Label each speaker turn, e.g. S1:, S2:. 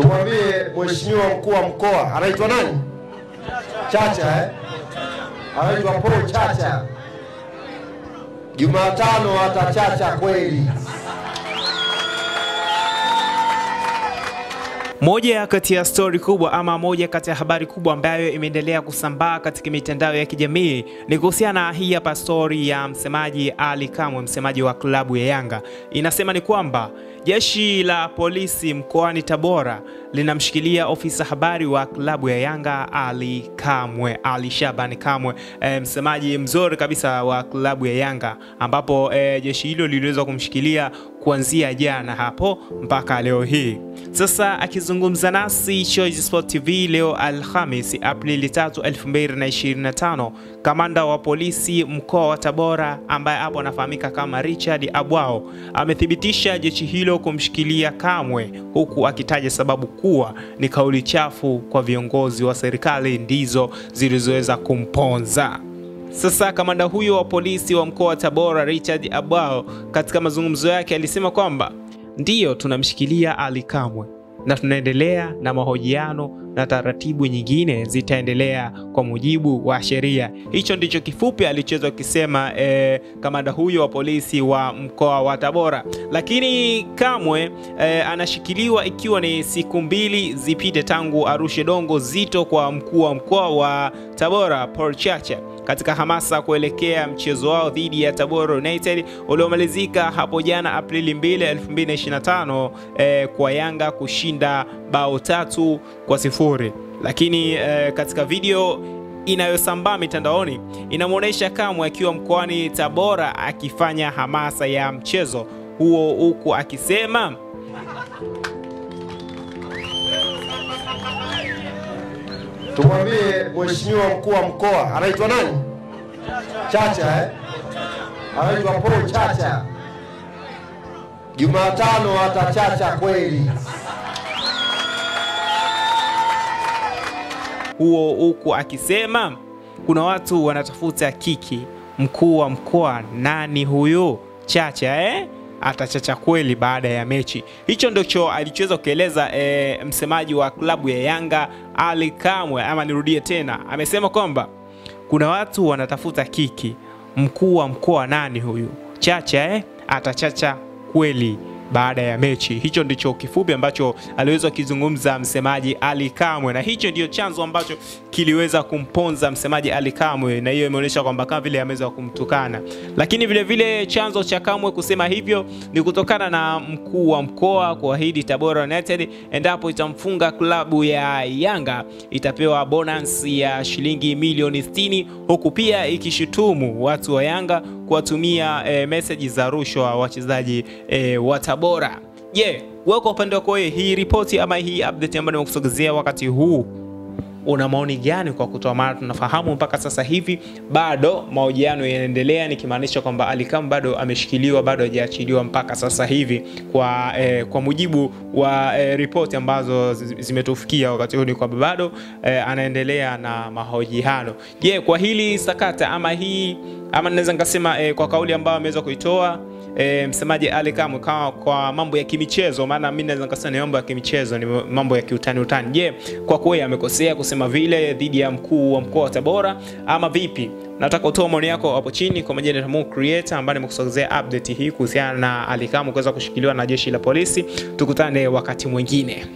S1: Tumwambie mheshimiwa mkuu wa mkoa anaitwa nani? Chacha anaitwa Paul Chacha. Jumatano atachacha kweli.
S2: Moja kati ya story kubwa ama moja kati ya habari kubwa ambayo imeendelea kusambaa katika mitandao ya kijamii ni kuhusiana na hii hapa story ya msemaji Ally Kamwe, msemaji wa klabu ya Yanga. Inasema ni kwamba jeshi la polisi mkoani Tabora linamshikilia ofisa habari wa klabu ya Yanga Ally Kamwe, Ally Shaban Kamwe, msemaji mzuri kabisa wa klabu ya Yanga, ambapo jeshi hilo liliweza kumshikilia kuanzia jana hapo mpaka leo hii. Sasa akizungumza nasi Choice Sport TV leo Alhamisi Aprili 3, 2025, kamanda wa polisi mkoa wa Tabora ambaye hapo anafahamika kama Richard Abwao amethibitisha jeshi hilo kumshikilia Kamwe, huku akitaja sababu kuwa ni kauli chafu kwa viongozi wa serikali ndizo zilizoweza kumponza. Sasa kamanda huyo wa polisi wa mkoa wa Tabora Richard Abwao katika mazungumzo yake alisema kwamba ndiyo tunamshikilia Ally Kamwe na tunaendelea na mahojiano na taratibu nyingine zitaendelea kwa mujibu wa sheria. Hicho ndicho kifupi alichoweza kusema kamanda huyo wa polisi wa mkoa wa Tabora. Lakini Kamwe anashikiliwa ikiwa ni siku mbili zipite tangu arushe dongo zito kwa mkuu wa mkoa wa Tabora Paul Chacha katika hamasa kuelekea mchezo wao dhidi ya Tabora United uliomalizika hapo jana Aprili 2, 2025 kwa Yanga kushinda bao 3-0. Lakini katika video inayosambaa mitandaoni inamuonesha Kamwe akiwa mkoani Tabora akifanya hamasa ya mchezo huo, huku akisema
S1: tumwambie mheshimiwa mkuu wa mkoa anaitwa nani? Chacha anaitwa Paul Chacha. Jumatano atachacha kweli.
S2: Huku akisema kuna watu wanatafuta kiki. Mkuu wa mkoa nani huyo? Chacha atachacha kweli baada ya mechi. Hicho ndicho alichoweza kueleza msemaji wa klabu ya Yanga Ally Kamwe, ama nirudie tena, amesema kwamba kuna watu wanatafuta kiki. Mkuu wa mkoa nani huyu? Chacha atachacha kweli baada ya mechi. Hicho ndicho kifupi ambacho aliweza kuzungumza msemaji Ally Kamwe, na hicho ndio chanzo ambacho kiliweza kumponza msemaji Ally Kamwe, na hiyo imeonyesha kwamba kama vile ameweza kumtukana. Lakini vile vile chanzo cha Kamwe kusema hivyo ni kutokana na mkuu wa mkoa kuahidi Tabora United endapo itamfunga klabu ya Yanga itapewa bonus ya shilingi milioni 60, huku pia ikishutumu watu wa Yanga kuwatumia message za rushwa wachezaji wa Tabora. Wewe kwa upande wako hii ripoti ama hii update ambayo nimekusogezea wakati huu una maoni gani kwa kutoa? Mara tunafahamu mpaka sasa hivi bado mahojiano yanaendelea, nikimaanisha kwamba Ally Kamwe bado ameshikiliwa, bado hajaachiliwa mpaka sasa hivi kwa mujibu wa ripoti ambazo zimetufikia wakati huu, ni kwamba bado anaendelea na mahojiano. Kwa hili sakata ama naweza ngasema kwa kauli ambayo ameweza kuitoa msemaji Ally Kamwe kwa mambo ya kimichezo, maana mimi naweza ngasema ni mambo ya kimichezo, ni mambo ya kiutani. Kwa kweli amekosea kusema vile dhidi ya mkuu wa mkoa wa Tabora ama vipi? Nataka utoe maoni yako hapo chini kwa majina ya Mo Creator ambaye nimekusogezea update hii kuhusiana na Ally Kamwe kuweza kushikiliwa na jeshi la polisi. Tukutane wakati mwingine.